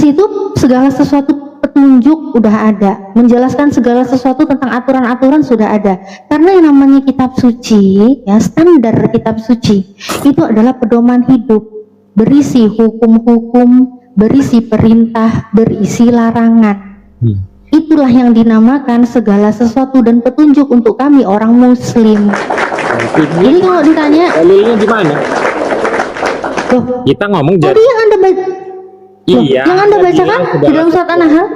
itu segala sesuatu petunjuk udah ada, menjelaskan segala sesuatu tentang aturan-aturan sudah ada. Karena yang namanya kitab suci, ya standar kitab suci itu adalah pedoman hidup, berisi hukum-hukum, berisi perintah, berisi larangan. Itulah yang dinamakan segala sesuatu dan petunjuk untuk kami orang Muslim. Jadi kalau ditanya dalilnya gimana? Loh, Kita ngomong tadi yang Anda baca, iya, yang Anda bacakan di dalam surat An-Nahl?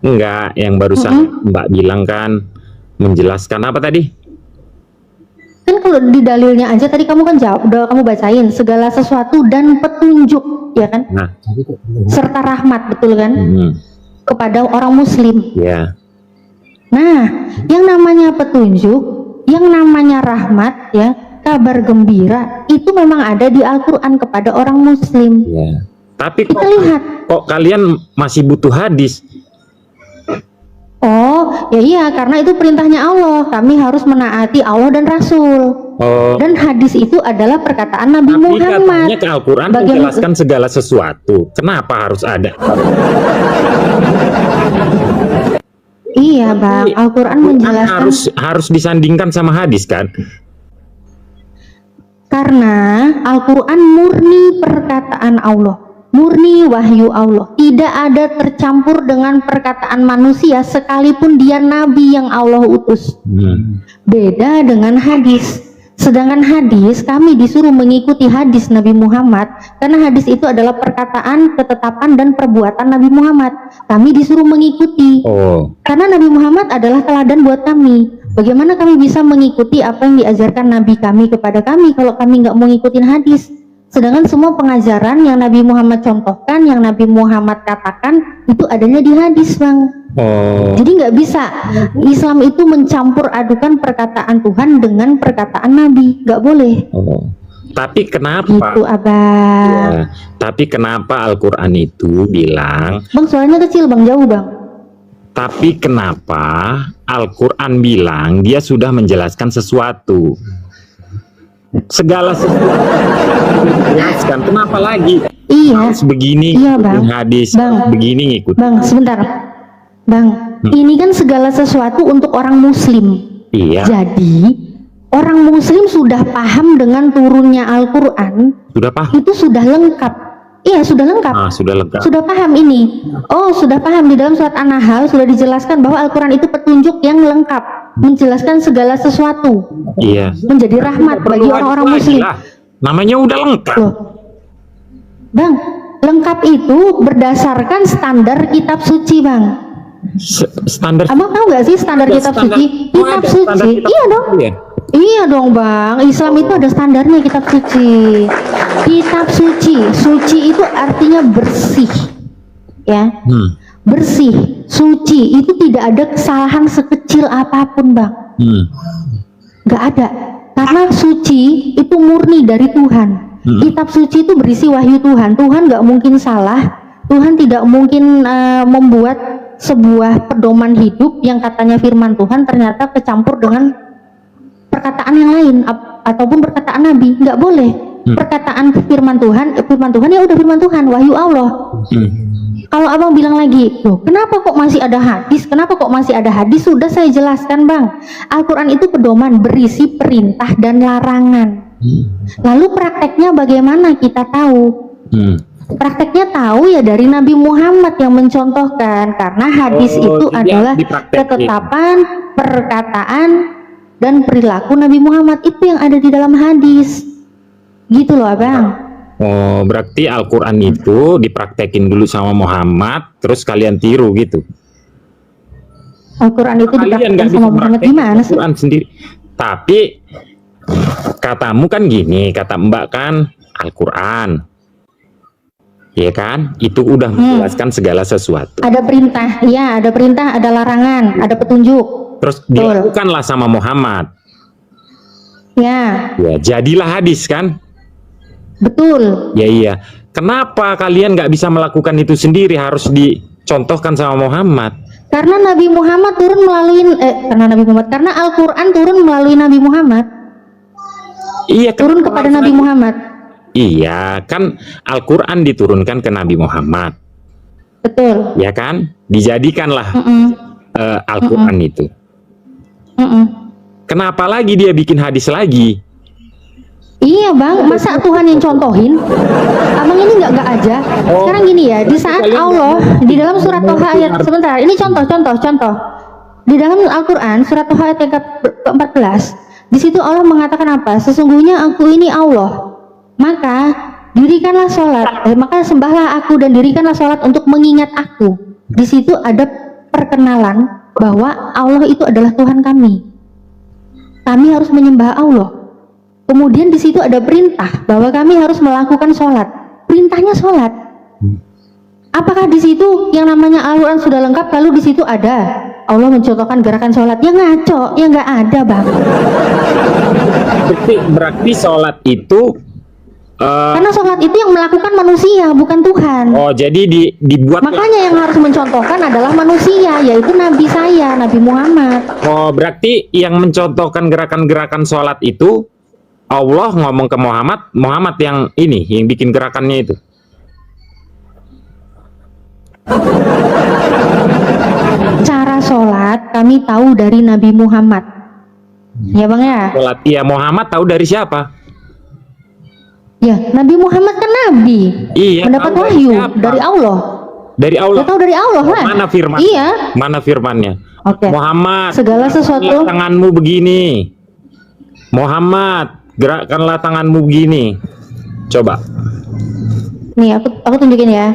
Enggak, yang barusan Mbak bilang kan menjelaskan apa tadi? Kan kalau di dalilnya aja tadi kamu kan jawab, udah kamu bacain segala sesuatu dan petunjuk, ya kan? Nah, Serta rahmat, betul kan? Kepada orang Muslim. ya. Nah, yang namanya petunjuk, yang namanya rahmat, ya, kabar gembira itu memang ada di Al-Quran kepada orang Muslim. Ya. Tapi Kita lihat. kok kalian masih butuh hadis? Oh, ya iya, karena itu perintahnya Allah. Kami harus menaati Allah dan Rasul. Oh, Dan hadis itu adalah perkataan Nabi tapi Muhammad. katanya ke Al-Quran Bagaimana- menjelaskan segala sesuatu. Kenapa harus ada? Iya, Bang. Al-Quran menjelaskan harus disandingkan sama hadis kan? karena Al-Quran murni perkataan Allah, murni wahyu Allah. Tidak ada tercampur dengan perkataan manusia sekalipun dia nabi yang Allah utus. Beda dengan hadis. Sedangkan hadis, kami disuruh mengikuti hadis Nabi Muhammad karena hadis itu adalah perkataan, ketetapan, dan perbuatan Nabi Muhammad. Kami disuruh mengikuti Oh, karena Nabi Muhammad adalah teladan buat kami. Bagaimana kami bisa mengikuti apa yang diajarkan Nabi kami kepada kami kalau kami nggak mau ngikutin hadis? Sedangkan semua pengajaran yang Nabi Muhammad contohkan, yang Nabi Muhammad katakan itu adanya di hadis, Bang. oh, Jadi nggak bisa Islam itu mencampur adukan perkataan Tuhan dengan perkataan Nabi, nggak boleh. oh. Tapi kenapa? Gitu, Abang. Ya, tapi kenapa Al-Quran itu bilang? Bang, suaranya kecil, Bang, jauh, Bang. Tapi kenapa Al-Quran bilang dia sudah menjelaskan sesuatu? Segala sesuatu dijelaskan. Kenapa lagi? Iya, Harus begini, Iya, ngikutin Bang. hadis, Bang. begini ngikut. Bang, sebentar. Bang, ini kan segala sesuatu untuk orang Muslim. Iya, Jadi, orang Muslim sudah paham dengan turunnya Al-Quran, sudah paham. itu sudah lengkap. Iya, sudah lengkap. Ah, sudah lengkap. Sudah paham ini. Oh, sudah paham. Di dalam surat An-Nahl sudah dijelaskan bahwa Al-Quran itu petunjuk yang lengkap, menjelaskan segala sesuatu, Iya. menjadi rahmat bagi Perlu orang-orang hadis Muslim. lagi lah. Namanya udah lengkap. Loh, Bang, lengkap itu berdasarkan standar kitab suci, Bang. Standar. Abang tahu nggak sih standar Ada kitab standar- suci? Oh, Kitab ada standar suci, kitab iya suci dong. ya? Iya dong, Bang. Islam itu ada standarnya kitab suci. Kitab suci, suci itu artinya bersih, ya. Bersih, suci itu tidak ada kesalahan sekecil apapun, Bang. Nggak ada. Karena suci itu murni dari Tuhan. Kitab suci itu berisi wahyu Tuhan. Tuhan nggak mungkin salah. Tuhan tidak mungkin membuat sebuah pedoman hidup yang katanya firman Tuhan ternyata kecampur dengan perkataan yang lain ataupun perkataan Nabi. Nggak boleh. Perkataan firman Tuhan ya udah firman Tuhan, wahyu Allah. Kalau abang bilang lagi, loh, kenapa kok masih ada hadis? Kenapa kok masih ada hadis? Sudah saya jelaskan, Bang. Al-Quran itu pedoman berisi perintah dan larangan. Lalu prakteknya bagaimana kita tahu? Prakteknya tahu ya dari Nabi Muhammad yang mencontohkan, karena hadis itu jadi adalah dipraktekin. ketetapan, perkataan, dan perilaku Nabi Muhammad itu yang ada di dalam hadis. Gitu loh, Abang. Oh, berarti Al-Quran itu dipraktekin dulu sama Muhammad, terus kalian tiru gitu. Al-Quran itu Kalian dipraktekkan nggak bisa sama Muhammad praktekin gimana sih? Al-Quran sendiri. Tapi katamu kan gini, kata Mbak kan Al-Quran, ya kan? Itu udah menjelaskan segala sesuatu. Ada perintah, ya, ada perintah, ada larangan, ada petunjuk. Terus Betul. dilakukanlah sama Muhammad. Ya, Ya, jadilah hadis kan? betul. Ya iya. Kenapa kalian nggak bisa melakukan itu sendiri? Harus dicontohkan sama Muhammad. Karena Nabi Muhammad turun melalui karena Al-Quran turun melalui Nabi Muhammad. Iya, Turun kepada Nabi Muhammad. Iya, kan Al-Quran diturunkan ke Nabi Muhammad. Betul. ya kan? Dijadikanlah Mm-mm. Al-Quran itu. Mm-mm. Kenapa lagi dia bikin hadis lagi? Iya bang, masa Tuhan yang contohin? Abang ini nggak aja. Sekarang gini ya, di saat Allah di dalam surat Toha ayat sebentar, ini contoh. Di dalam Al-Quran surat Toha ayat ke-14, di situ Allah mengatakan apa? Sesungguhnya aku ini Allah, maka dirikanlah sholat, maka sembahlah aku dan dirikanlah sholat untuk mengingat aku. Di situ ada perkenalan bahwa Allah itu adalah Tuhan kami. Kami harus menyembah Allah. Kemudian di situ ada perintah bahwa kami harus melakukan sholat. Perintahnya sholat. Apakah di situ yang namanya Al-Quran sudah lengkap lalu di situ ada Allah mencontohkan gerakan sholat? Ya ngaco, ya nggak ada bang. Berarti sholat itu Karena sholat itu yang melakukan manusia, bukan Tuhan. oh jadi dibuat. Makanya yang harus mencontohkan adalah manusia, yaitu Nabi saya, Nabi Muhammad. Oh berarti yang mencontohkan gerakan-gerakan sholat itu Allah ngomong ke Muhammad, Muhammad yang ini yang bikin gerakannya itu. Cara sholat kami tahu dari Nabi Muhammad. Ya bang ya. Sholat ya Muhammad tahu dari siapa? Ya Nabi Muhammad kan Nabi. Iya. Mendapat Tahu dari wahyu siapa? dari Allah. Dari Allah. Ya tahu dari Allah lah. Mana firman? Iya. Mana firmannya? Oke. Muhammad. Segala sesuatu. gerakkanlah tanganmu begini. Muhammad, gerakkanlah tanganmu begini. Coba. Nih aku tunjukin ya.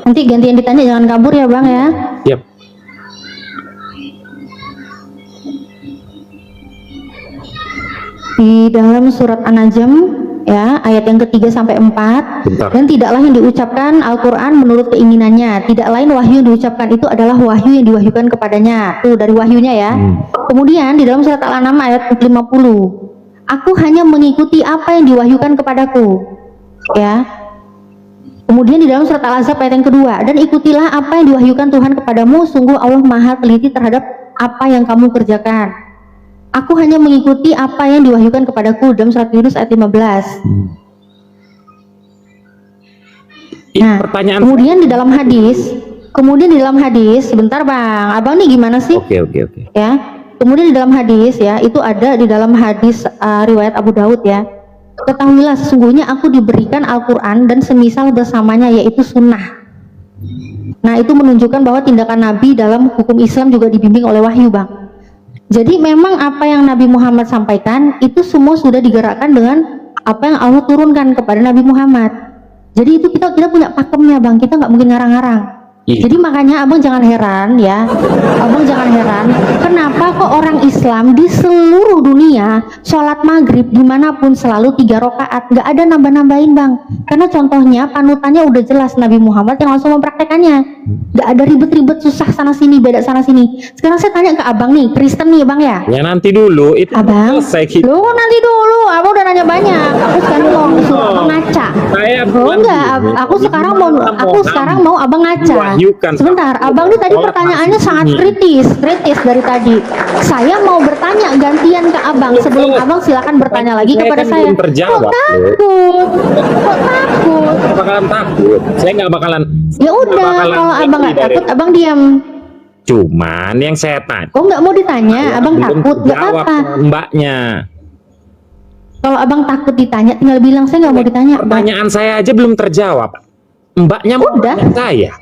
Nanti gantian ditanya, jangan kabur ya bang ya. Yap. Di dalam surat An-Najm ya ayat yang ketiga sampai 4. Bentar. Dan tidaklah yang diucapkan Al-Quran menurut keinginannya, tidak lain wahyu yang diucapkan itu adalah wahyu yang diwahyukan kepadanya. Tuh dari wahyunya ya. Kemudian di dalam surat Al-An'am ayat 50, aku hanya mengikuti apa yang diwahyukan kepadaku ya. Kemudian di dalam surat Al-Ahzab ayat yang kedua, dan ikutilah apa yang diwahyukan Tuhan kepadamu, sungguh Allah maha teliti terhadap apa yang kamu kerjakan. Aku hanya mengikuti apa yang diwahyukan kepadaku, dalam surat Yunus ayat 15. Nah, pertanyaan kemudian di dalam hadis, sebentar bang, abang nih gimana sih? Oke. Ya, kemudian di dalam hadis ya, itu ada di dalam hadis riwayat Abu Daud ya. Ketahuilah sesungguhnya aku diberikan Al-Quran dan semisal bersamanya, yaitu sunnah. Nah itu menunjukkan bahwa tindakan Nabi dalam hukum Islam juga dibimbing oleh wahyu bang. Jadi memang apa yang Nabi Muhammad sampaikan itu semua sudah digerakkan dengan apa yang Allah turunkan kepada Nabi Muhammad. Jadi itu kita punya pakemnya bang, kita nggak mungkin ngarang-ngarang. Jadi makanya abang jangan heran ya, abang jangan heran kenapa kok orang Islam di seluruh dunia sholat maghrib dimanapun selalu 3 rakaat, nggak ada nambah-nambahin bang. Karena contohnya panutannya udah jelas Nabi Muhammad yang langsung mempraktekannya, nggak ada ribet-ribet susah sana sini beda sana sini. Sekarang saya tanya ke abang nih, Kristen nih bang ya. Ya nanti dulu itu Abang, selesai. lu nanti dulu, abang udah nanya banyak. Aku sekarang mau suruh abang ngaca. Saya Oh enggak, aku sekarang mau abang ngaca. Sebentar, abang ini tadi pertanyaannya sangat kritis dari tadi. Saya mau bertanya gantian ke abang sebelum abang silakan bertanya lagi kepada saya. Kok takut? Nggak bakalan takut. Saya nggak bakalan. Ya udah, kalau abang nggak takut, abang diam. Cuman yang saya tanya. Oh nggak mau ditanya, abang takut, nggak apa-apa. Mbaknya. Kalau abang takut ditanya, tinggal bilang saya nggak mau ditanya. Pertanyaan saya aja belum terjawab. Mbaknya mau Udah. saya.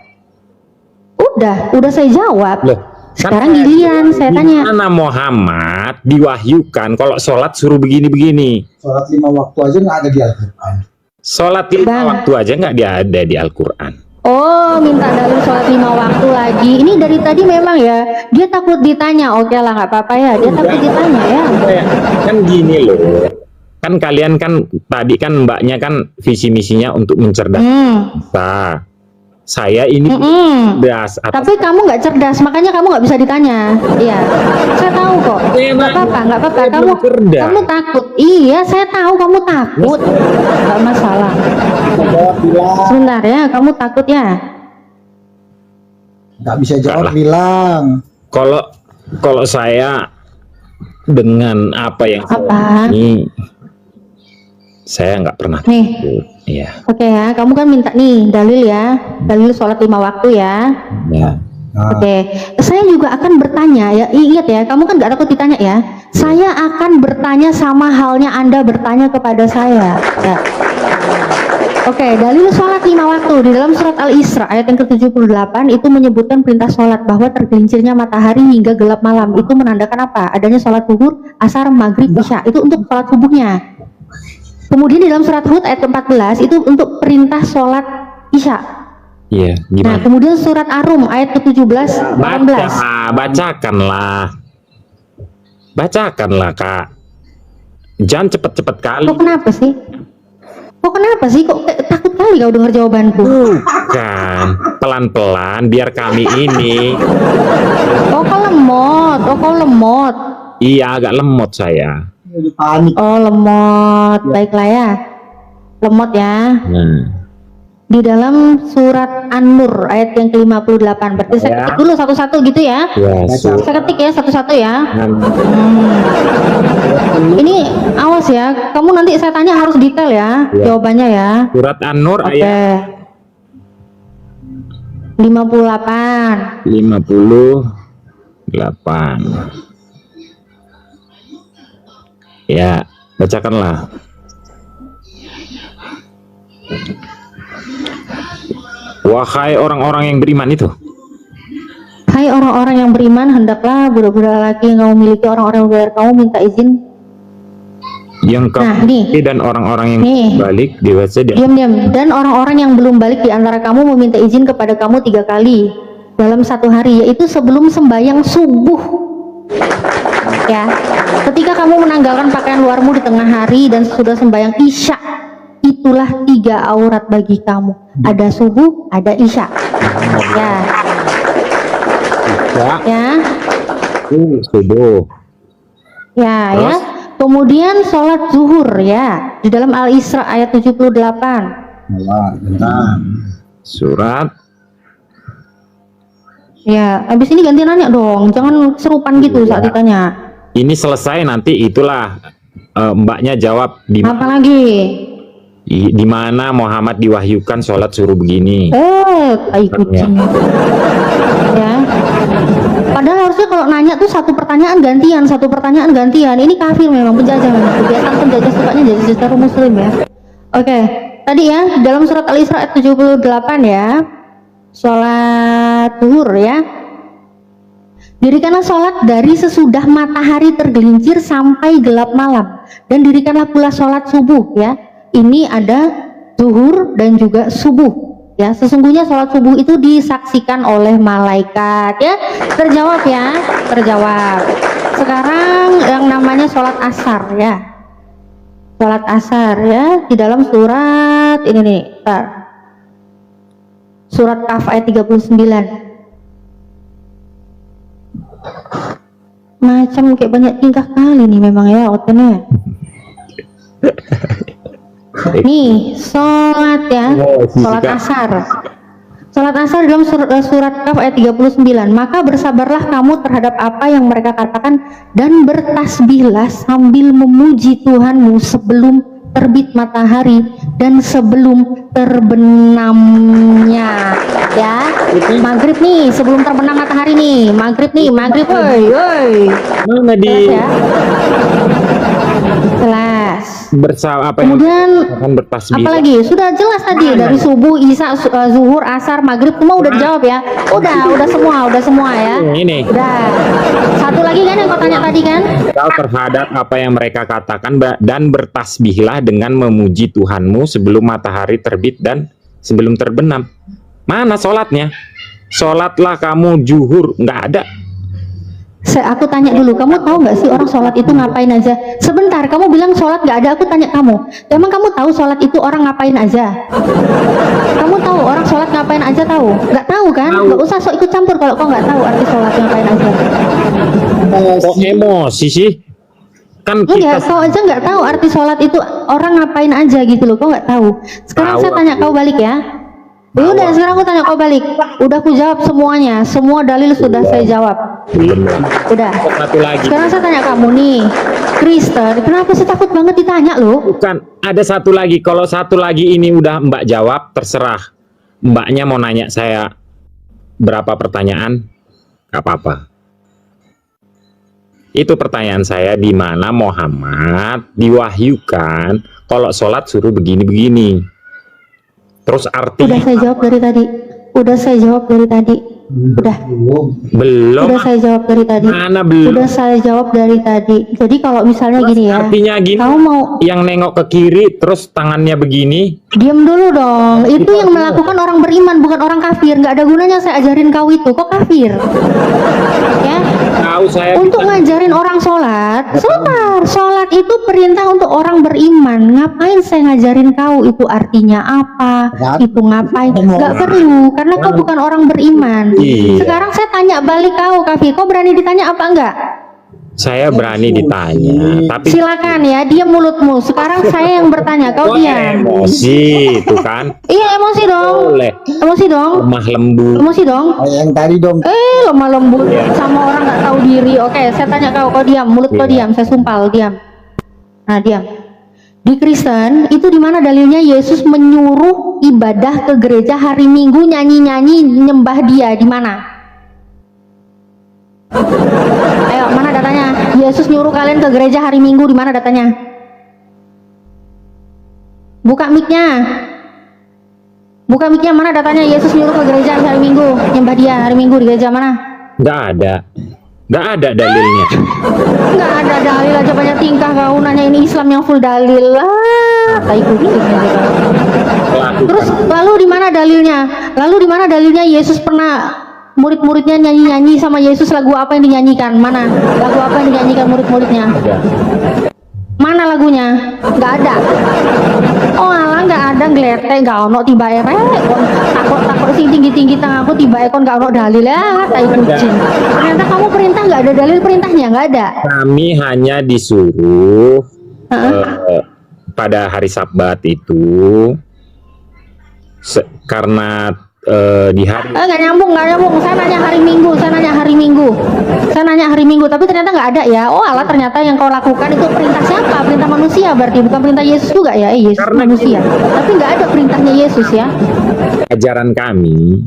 Udah saya jawab. Loh, Sekarang giliran saya tanya. Mana Muhammad diwahyukan kalau sholat suruh begini-begini. Sholat 5 waktu aja nggak ada di Al-Quran. Sholat 5 waktu aja nggak ada di Al-Quran. Oh, minta dalil sholat 5 waktu lagi. Ini dari tadi memang ya, dia takut ditanya. Oke lah, nggak apa-apa ya. Dia takut ditanya ya. Kan gini loh. Kan kalian kan tadi kan mbaknya kan visi misinya untuk mencerdaskan kita. Saya ini cerdas. Tapi kamu nggak cerdas, makanya kamu nggak bisa ditanya. Iya, saya tahu kok. Nggak apa-apa. Kamu takut. Iya, saya tahu kamu takut. Nggak masalah. Sebentar ya, kamu takut ya? Nggak bisa jawab, bilang. Kalau saya dengan apa yang Apa? ini saya nggak pernah Nih. takut. Iya. Oke ya, kamu kan minta nih dalil ya, dalil sholat 5 waktu ya. Ya. Oke, saya juga akan bertanya ya, ingat ya, kamu kan nggak takut ditanya ya. Saya akan bertanya sama halnya Anda bertanya kepada saya. Ya. Oke, dalil sholat 5 waktu di dalam surat Al-Isra ayat yang ke-78 itu menyebutkan perintah sholat bahwa tergelincirnya matahari hingga gelap malam. Itu menandakan apa? Adanya sholat zuhur, asar, maghrib, isya. Itu untuk sholat subuhnya. Kemudian di dalam surat Hud ayat ke-14 itu untuk perintah sholat isya. Iya, Nah, gimana? kemudian surat Ar-Rum ayat ke-17, 18. Bacakanlah. Bacakanlah, Kak. Jangan cepet-cepet kali. Kok kenapa sih? Kok kenapa sih? Kok takut kali kau dengar jawabanku? Bukan, pelan-pelan biar kami ini. Oh, kau lemot. Oh, kau lemot. Iya, agak lemot saya. Jadi panik. Oh, lemot. Baiklah ya. Lemot ya. Nah, Di dalam surat An-Nur ayat yang ke-58. Berarti saya Ya. ketik dulu satu-satu gitu ya. ya, Saya ketik ya satu-satu ya. Nah, Ini awas ya. Kamu nanti saya tanya harus detail ya Ya. jawabannya ya. surat An-Nur Oke. ayat 58. 58. Ya, bacakanlah. Wahai orang-orang yang beriman itu. Hai orang-orang yang beriman, hendaklah budak-budak laki yang kamu miliki, orang-orang yang beriman kamu minta izin. Yang Nah, kamu nih. dan orang-orang yang Nih. balik dewasa dia. Diam-diam. Dan orang-orang yang belum balik di antara kamu meminta izin kepada kamu 3 kali dalam satu hari, yaitu sebelum sembahyang subuh. Ya, ketika kamu menanggalkan pakaian luarmu di tengah hari dan sudah sembahyang isya, itulah 3 aurat bagi kamu. Ada subuh, ada isya. Ya, ya, Subuh. ya, ya. Terus? Kemudian sholat zuhur ya di dalam Al-Isra ayat 78. Nah, Surat Ya, habis ini ganti nanya dong, jangan serupan gitu saat ditanya. ini selesai nanti itulah mbaknya jawab Apa lagi? di mana Muhammad diwahyukan sholat suruh begini. Tai kucing. Ya. Padahal harusnya kalau nanya tuh satu pertanyaan gantian, satu pertanyaan gantian. Ini kafir memang, penjajah memang. Kegiatan penjajah sukanya jadi secara muslim ya. Oke, tadi ya dalam surat Al-Isra ayat 78 ya. Sholat zuhur ya. Dirikanlah sholat dari sesudah matahari tergelincir sampai gelap malam, dan dirikanlah pula sholat subuh ya. Ini ada zuhur dan juga subuh ya. Sesungguhnya sholat subuh itu disaksikan oleh malaikat ya. Terjawab ya, terjawab. Sekarang yang namanya sholat asar ya. Sholat asar ya di dalam surat ini nih, bentar. Surat Kaf ayat 39. Macam kayak banyak tingkah kali nih memang ya otaknya. Nih, sholat ya, sholat asar. Sholat asar dalam surat Kaf ayat 39. Maka bersabarlah kamu terhadap apa yang mereka katakan dan bertasbihlah sambil memuji Tuhanmu sebelum terbit matahari dan sebelum terbenamnya ya. Maghrib nih, sebelum terbenam matahari nih, maghrib nih, maghrib, woi. Mana di Jelas ya? Jelas. bersama apa yang Kemudian akan bertasbih? apalagi sudah jelas tadi dari subuh, isya, zuhur, asar, maghrib semua udah dijawab ya. Udah semua ya. Ini Udah. Satu lagi kan yang kau tanya tadi kan? kau terhadap apa yang mereka katakan dan bertasbihlah dengan memuji Tuhanmu sebelum matahari terbit dan sebelum terbenam. Mana sholatnya? Sholatlah kamu zuhur, nggak ada. Aku tanya dulu, kamu tahu nggak sih orang sholat itu ngapain aja? Sebentar, kamu bilang sholat nggak ada, aku tanya kamu. Emang kamu tahu sholat itu orang ngapain aja? Kamu tahu orang sholat ngapain aja tahu? Nggak tahu kan? Nggak usah sok ikut campur kalau kau nggak tahu arti sholat ngapain aja. Kok emosi sih? Kan Enggak, kita kau aja nggak tahu arti sholat itu orang ngapain aja gitu loh, kau nggak tahu. Sekarang Tahu saya tanya aku. kau balik ya. Ya udah, sekarang aku tanya kau balik. Udah aku jawab semuanya, semua dalil sudah saya jawab. Belum. Udah. Satu lagi. Sekarang saya tanya kamu nih, Kristen, kenapa sih takut banget ditanya loh? Bukan, ada satu lagi. Kalau satu lagi ini udah Mbak jawab, terserah. Mbaknya mau nanya saya berapa pertanyaan, gak apa-apa. Itu pertanyaan saya, di mana Muhammad diwahyukan kalau sholat suruh begini-begini. Terus arti Udah saya jawab dari tadi. Udah saya jawab dari tadi. Udah. belum. Udah saya jawab dari tadi. Mana belum? Udah saya jawab dari tadi. Jadi kalau misalnya gini ya, Artinya gini, kamu mau yang nengok ke kiri terus tangannya begini. diam dulu dong. Itu yang melakukan orang beriman, bukan orang kafir. Nggak ada gunanya saya ajarin kau itu. Kok kafir? Ya. Tahu saya Untuk ngajarin orang sholat, sebentar. Sholat itu perintah untuk orang beriman. Ngapain saya ngajarin kau itu artinya apa? Itu ngapain? Nggak perlu, karena kau bukan orang beriman. Iya. Sekarang saya tanya balik kau, Kafi. Kau berani ditanya apa enggak? Saya berani ditanya, tapi Silakan ya, diam mulutmu. Sekarang saya yang bertanya, kau diam. emosi itu kan Iya, emosi dong. boleh. Emosi dong. Lemah lembut. Emosi dong. Kayak yang tadi dong. Lemah lembut sama orang nggak tahu diri. Oke, saya tanya kau diam, mulut kau diam, saya sumpal diam. Nah, diam. Di Kristen itu di mana dalilnya Yesus menyuruh ibadah ke gereja hari Minggu, nyanyi-nyanyi nyembah Dia, di mana? Ayo, mana datanya? Yesus nyuruh kalian ke gereja hari Minggu, di mana datanya? Buka mic-nya. Buka mic-nya, mana datanya Yesus nyuruh ke gereja hari Minggu, nyembah Dia hari Minggu di gereja mana? Nggak ada dalilnya. Nggak ada dalil aja banyak tingkah kau nanya ini Islam yang full dalil lah. Tai kucing aja kau. Terus lalu di mana dalilnya? Lalu di mana dalilnya Yesus pernah murid-muridnya nyanyi-nyanyi sama Yesus, lagu apa yang dinyanyikan? Mana? Lagu apa yang dinyanyikan murid-muridnya? Mana lagunya? Nggak ada. Oh alah, nggak ada, ngeletek, nggak ono tiba erek. Takut sing tinggi-tinggi tengahku tiba ekon nggak ono dalil ya, tai kucing. Ternyata kamu perintah nggak ada dalil perintahnya, nggak ada. Kami hanya disuruh pada hari Sabat itu karena di hari Nggak nyambung. Saya nanya hari Minggu, tapi ternyata nggak ada ya. Oh alah, ternyata yang kau lakukan itu perintah siapa? Perintah manusia berarti, bukan perintah Yesus juga ya? Yesus Karena manusia, tapi nggak ada perintahnya Yesus ya. ajaran kami,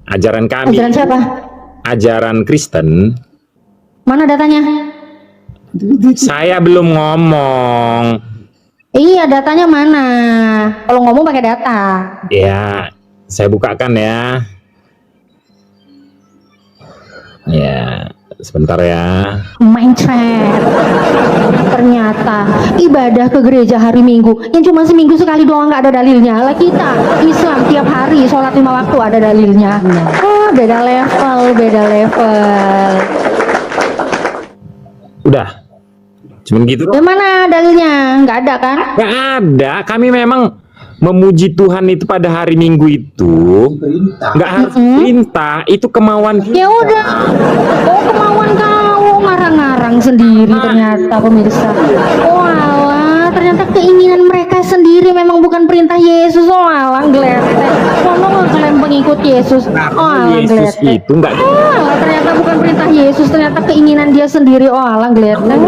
Ajaran siapa? ajaran Kristen. Mana datanya? Saya belum ngomong. Iya, datanya mana? Kalau ngomong pakai data. Ya, saya bukakan ya. Ya, sebentar ya. Main chat. Ternyata ibadah ke gereja hari Minggu yang cuma seminggu sekali doang nggak ada dalilnya. Lah kita Islam tiap hari sholat 5 waktu ada dalilnya. Beda level. Udah. Cuman gitu doang. Mana dalilnya? Nggak ada kan? Nggak ada. Kami memang memuji Tuhan itu pada hari Minggu itu Perintah. nggak harus perintah, itu kemauan kita. Ya udah. Oh, kemauan kau ngarang-ngarang sendiri ternyata pemirsa. Oh alah, ternyata keinginan mereka sendiri memang bukan perintah Yesus. Oh alah, geletek. Ngomong kalian pengikut Yesus. Oh alah, Yesus geletek. itu nggak Ternyata bukan perintah Yesus, ternyata keinginan dia sendiri. Oh alah, geletek.